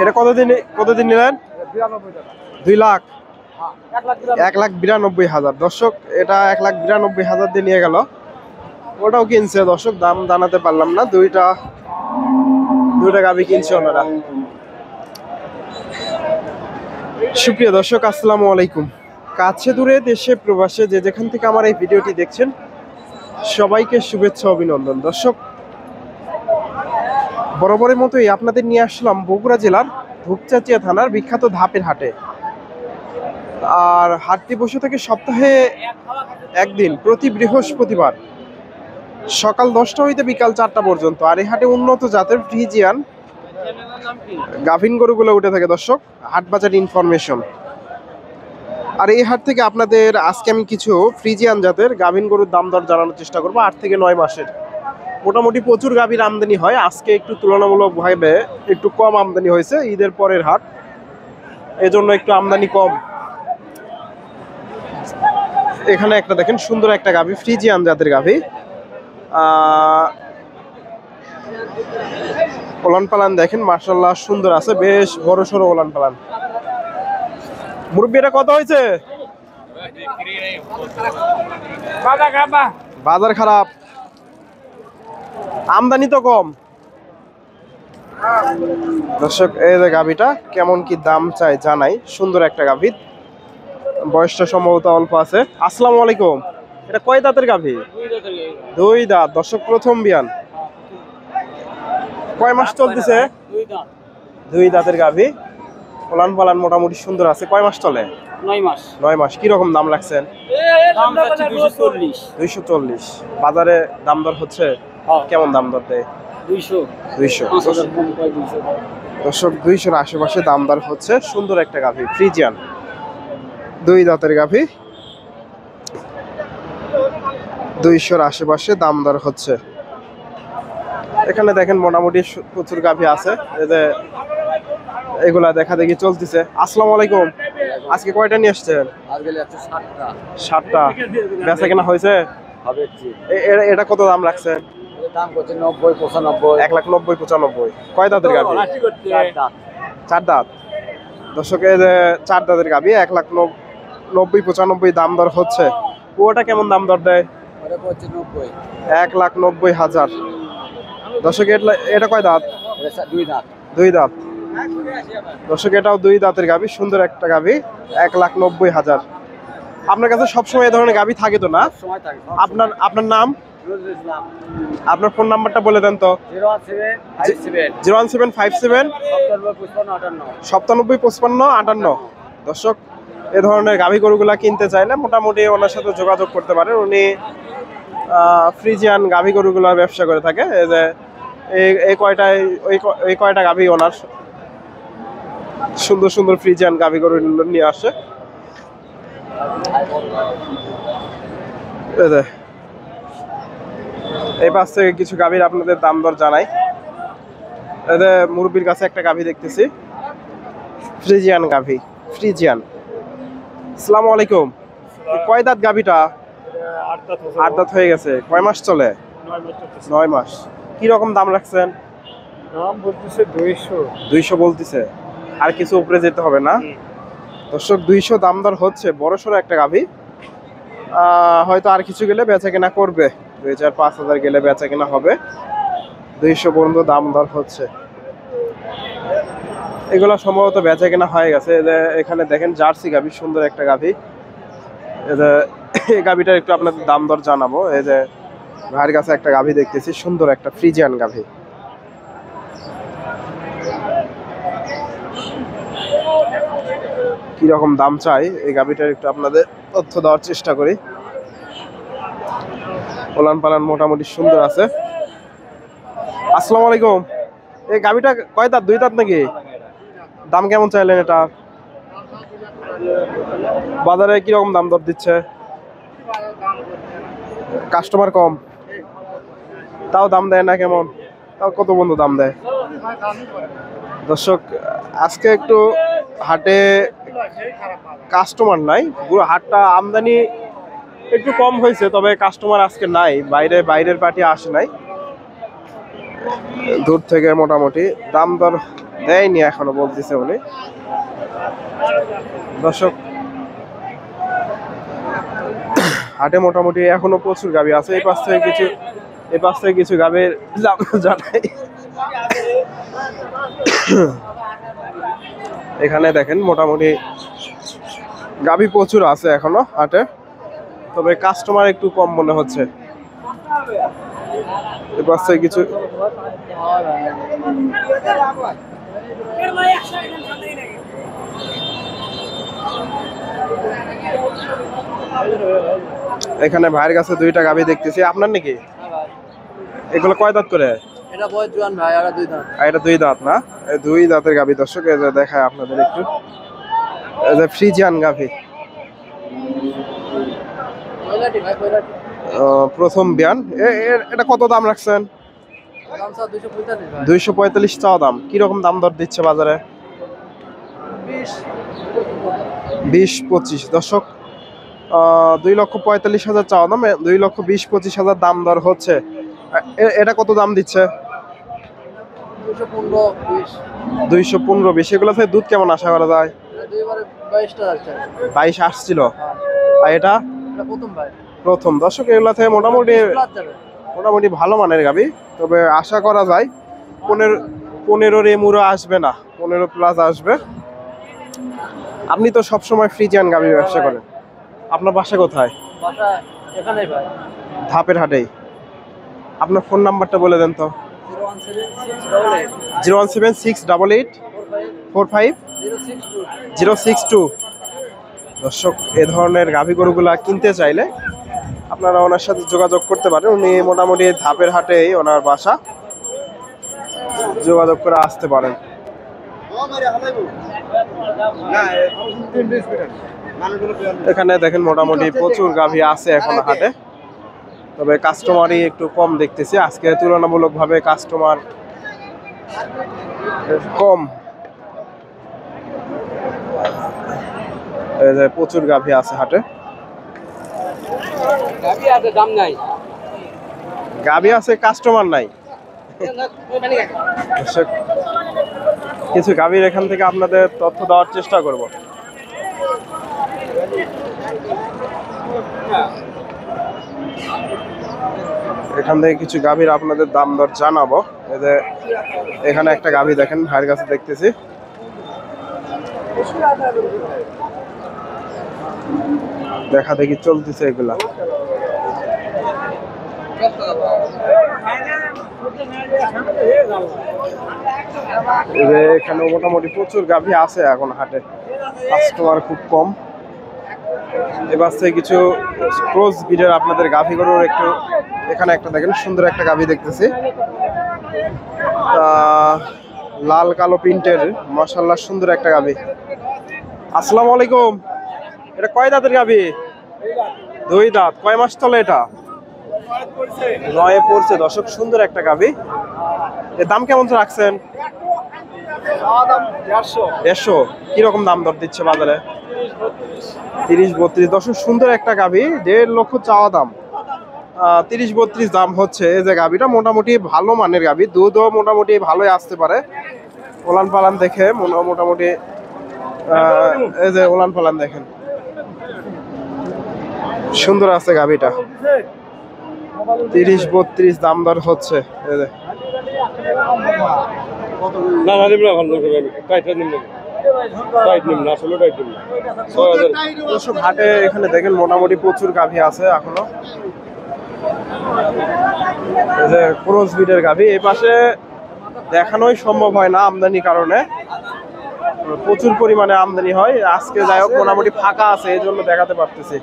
এটা কতদিন নিলেন? 2 লাখ 1,92,000। দর্শক এটা 1,92,000 দিয়ে নিয়ে গেল। ওটাও কিনছে দর্শক, দাম জানাতে পারলাম না। দুইটা গাভী কিনছে ওনারা। সুপ্রিয় দর্শক, আসসালামু আলাইকুম। কাছে দূরে দেশে প্রবাসে যে যেখান থেকে আমার এই ভিডিওটি দেখছেন, সবাইকে শুভেচ্ছা অভিনন্দন। দর্শক, বরাবরের মতোই আপনাদের নিয়ে আসলাম বগুড়া জেলার ধূপচাচিয়া থানার বিখ্যাত ধাপের হাটে। আর হাটটি বসে থাকে সপ্তাহে একদিন, প্রতি বৃহস্পতিবার সকাল 10টা হইতে বিকাল 4টা পর্যন্ত। আর এই হাটে উন্নত জাতের ফ্রিজিয়ান গাভিন গরুগুলো উঠে থাকে দর্শক। হাট বাজার ইনফরমেশন। আর এই হাট থেকে আপনাদের আজকে আমি কিছু ফ্রিজিয়ান জাতের গাভিন গরুর দাম দর জানানোর চেষ্টা করবো। 8 থেকে 9 মাসের মোটামুটি প্রচুর গাভীর আমদানি হয়। আজকে একটু তুলনামূলকভাবে একটু কম আমদানি হয়েছে, ঈদের পরের হাট, এজন্য একটু আমদানি কম। এখানে একটা দেখেন সুন্দর একটা গাভী, ফ্রিজিয়ান জাতের গাভী। ওলান পালান দেখেন মাশাআল্লাহ সুন্দর আছে, বেশ বড় সড়ো ওলান পালান। মুরব্বি এটা কত হয়েছে? বাজার খারাপ, আমদানি তো কম। দর্শক, এই যে গাভীটা কেমন কি দাম চাই জানাই। সুন্দর একটা গাভী, বয়সটা সম্ভবত অল্প আছে। আসসালামু আলাইকুম। এটা কয় দাঁতের গাভী? 2 দাঁত। দর্শক, প্রথম বিয়ান। কয় মাস চলতেছে? 2 দাঁতের গাভী, ওলান পালান মোটামুটি সুন্দর আছে। কয় মাস চলে? 9 মাস। কি রকম দাম রাখছেন? 240। বাজারে দাম দর হচ্ছে কেমন? দাম দর দেয় 200। দর্শক, 200-র আশেপাশে দাম দর হচ্ছে। সুন্দর একটা গাভী, ফ্রিজিয়ান 2 দাঁতের গাভী, 200-র আশেপাশে দাম দর হচ্ছে। এখানে দেখেন মোটামুটি প্রচুর গাভী আছে, এগুলা দেখা দেখি চলতেছে। আসসালামু আলাইকুম। আজকে কয়টা নিয়ে আসছেন? 7টা। বেচা কেনা হয়েছে? এটা কত দাম রাখছেন? দাম করছে 90-95। 1,90,95। কয় দাঁতের গাভী? 4 দাঁত। দর্শক, এই যে 4 দাঁতের গাভী, 1,90,95 দাম দর হচ্ছে। ওটা কেমন দাম দর দেয়? 1,90,000। দর্শক, এটা কয় দাঁত? 2 দাঁত। দর্শক, এটাও 2 দাঁতের গাভী, সুন্দর একটা গাভী, 1,90,000। আপনার কাছে সবসময় এই ধরনের গাভী থাকে তো না? আপনার নাম, আপনার ফোন নাম্বারটা বলে দেন তো। 01757 975558। দর্শক, এ ধরনের গাভী গরুগুলা কিনতে চাইলে মোটামুটি ওনার সাথে যোগাযোগ করতে পারেন। উনি ফ্রিজিয়ান গাভী গরুগুলার ব্যবসা করে থাকে। এই যে এই কয়টা গাভী ওনার সুন্দর সুন্দর ফ্রিজিয়ান গাভী গরু নিয়ে আসে। এই পাশ থেকে কিছু গাভীর আপনাদের দাম দর জানাই। এদের মুরব্বির কাছে একটা গাভী দেখতেছি, ফ্রিজিয়ান গাভী, ফ্রিজিয়ান। আসসালামু আলাইকুম। কয় দাঁত গাভীটা? 8 দাঁত হয়ে গেছে। কয় মাস চলে? 9 মাস। কি রকম দাম রাখছেন? দাম বলতেছে 200 বলতেছে। আর কিছু উপরে যেতে হবে না? দর্শক, 200 দাম দর হচ্ছে। বড় সড়ো একটা গাভী, হয়তো আর কিছু গেলে বেচা কেনা করবে। 2,000-5,000 গেলে বেচা কেনা হবে। 200 পর্যন্ত দাম দর হচ্ছে। এগুলো সম্ভবত বেচা কেনা হয়ে গেছে। এখানে দেখেন জার্সি গাভী, সুন্দর একটা গাভী। এই গাভীটার একটু আপনাদের দাম দর জানাবো। এই যে ভাইয়ের কাছে একটা গাভী দেখতেছি, সুন্দর একটা ফ্রিজিয়ান গাভী। কি রকম দাম চাই এই গাভীটার একটু আপনাদের তথ্য দেওয়ার চেষ্টা করি। ওলান পালান মোটামুটি সুন্দর আছে। আসসালামু আলাইকুম। এই গাভীটা কয় দাঁত? 2 দাঁত নাকি? দাম কেমন চাইলেন এটা? বাজারে কিরকম দাম দর দিচ্ছে? কাস্টমার কম, তাও দাম দেয় না কেমন? তাও কত বন্ধু দাম দেয়? দর্শক, আজকে একটু হাটে কাস্টমার নাই, পুরো হাটটা আমদানি একটু কম হয়েছে, তবে কাস্টমার আজকে নাই। বাইরের পার্টি আসে নাই, দূর থেকে মোটামুটি দাম দর দেয়নি এখনো বলতেছে উনি। দর্শক হাটে মোটামুটি এখনো প্রচুর গাভী আছে। এই পাশ থেকে কিছু গাভীর জানাই। এখানে দেখেন মোটামুটি গাভী প্রচুর আছে এখনো হাটে, তবে কাস্টমার একটু কম মনে হচ্ছে। এই পাশ থেকে কিছু এখানে ভাইয়ের কাছে দুইটা গাভী দেখতেছি, আপনার নাকি? এগুলো কয় দাঁত করে? এটা বয়স জোয়ান ভাই, আর দুই দাঁত। এটা দুই দাঁত না? এই দুই দাঁতের গাভী দর্শক, এই যে দেখায় আপনাদের একটু, এই যে ফ্রিজিয়ান গাভী, পয়লাটি ভাই, পয়লাটি। প্রথম বিয়ান। এটা কত দাম রাখছেন? দাম স্যার 245 ভাই। 245 চাওয়া দাম। কিরকম দাম দর দিচ্ছে বাজারে? 20-25 দর্শক, 2,45,000 চাওয়া দাম, 2,20,25,000 দাম দর হচ্ছে। এটা কত দাম দিচ্ছে? 215-20। এগুলো থেকে দুধ কেমন আশা করা যায়? 22 আসছিল। আর এটা প্রথম। দর্শক এগুলো থেকে মোটামুটি ভালো মানের গাভী, তবে আশা করা যায় 15 এমুরো আসবে না, 15 প্লাস আসবে। আপনি তো সবসময় ফ্রিজিয়ান গাভীর ব্যবসা করেন, আপনার বাসা কোথায়? ধাপের হাটেই। আপনার ফোন নাম্বারটা বলে দেন তো। 017-688-45-062। দর্শক এ ধরনের গাভী গরুগুলা কিনতে চাইলে আপনারা ওনার সাথে যোগাযোগ করতে পারেন। উনি মোটামুটি ধাপের হাটেই ওনার বাসা, যোগাযোগ করে আসতে পারেন। এখানে দেখেন মোটামুটি প্রচুর গাভী আছে এখন হাটে, তবে কাস্টমারই একটু কম দেখতেছি আজকে, তুলনামূলকভাবে কাস্টমার কম। এই যে প্রচুর গাভী আছে হাটে, গাভী আছে কাস্টমার নাই। কিছু গাভীর এখান থেকে আপনাদের তথ্য দেওয়ার চেষ্টা করব। এখান থেকে কিছু গাভীর আপনাদের দাম দর জানাবো। এই যে এখানে একটা গাভী দেখেন ভাইয়ের কাছে দেখতেছি, দেখা দেখি চলতেছে এগুলা। এখানে মোটামুটি প্রচুর গাভী আছে এখন হাটে, কাস্টমার খুব কম। এবার থেকে কিছু ক্রস ব্রিডের আপনাদের গাভী গরুর একটু, এখানে একটা দেখেন সুন্দর একটা গাভী দেখতেছি, লাল কালো প্রিন্টের, মাশাআল্লাহ সুন্দর একটা গাভী। আসসালামু আলাইকুম। এটা কয় দাঁতের গাভী? দুই দাঁত। কয় মাস চলে এটা? 9 পড়ছে। দর্শক সুন্দর একটা গাভী। এর দাম কেমন রাখছেন? 150। কিরকম দাম দর দিচ্ছে বাজারে? 30-32। দর্শক সুন্দর একটা গাভী, 1.5 লক্ষ চাওয়া দাম, 30-32 দাম হচ্ছে। এই যে গাভীটা মোটামুটি ভালো মানের গাভী, দুধও মোটামুটি ভালোই আসতে পারে। ওলান পালান দেখে মোটামুটি, এই যে ওলান পালান দেখেন সুন্দর আছে গাভীটা। 30-32 দাম দর হচ্ছে। হাটে এখানে দেখেন মোটামুটি প্রচুর গাভী আছে এখনো, এই যে ক্রস ব্রিডের গাভী। এই পাশে দেখানোই সম্ভব হয় না আমদানির কারণে, প্রচুর পরিমাণে আমদানি হয়। আজকে যাই হোক মোটামুটি ফাঁকা আছে, এই জন্য দেখাতে পারতেছি।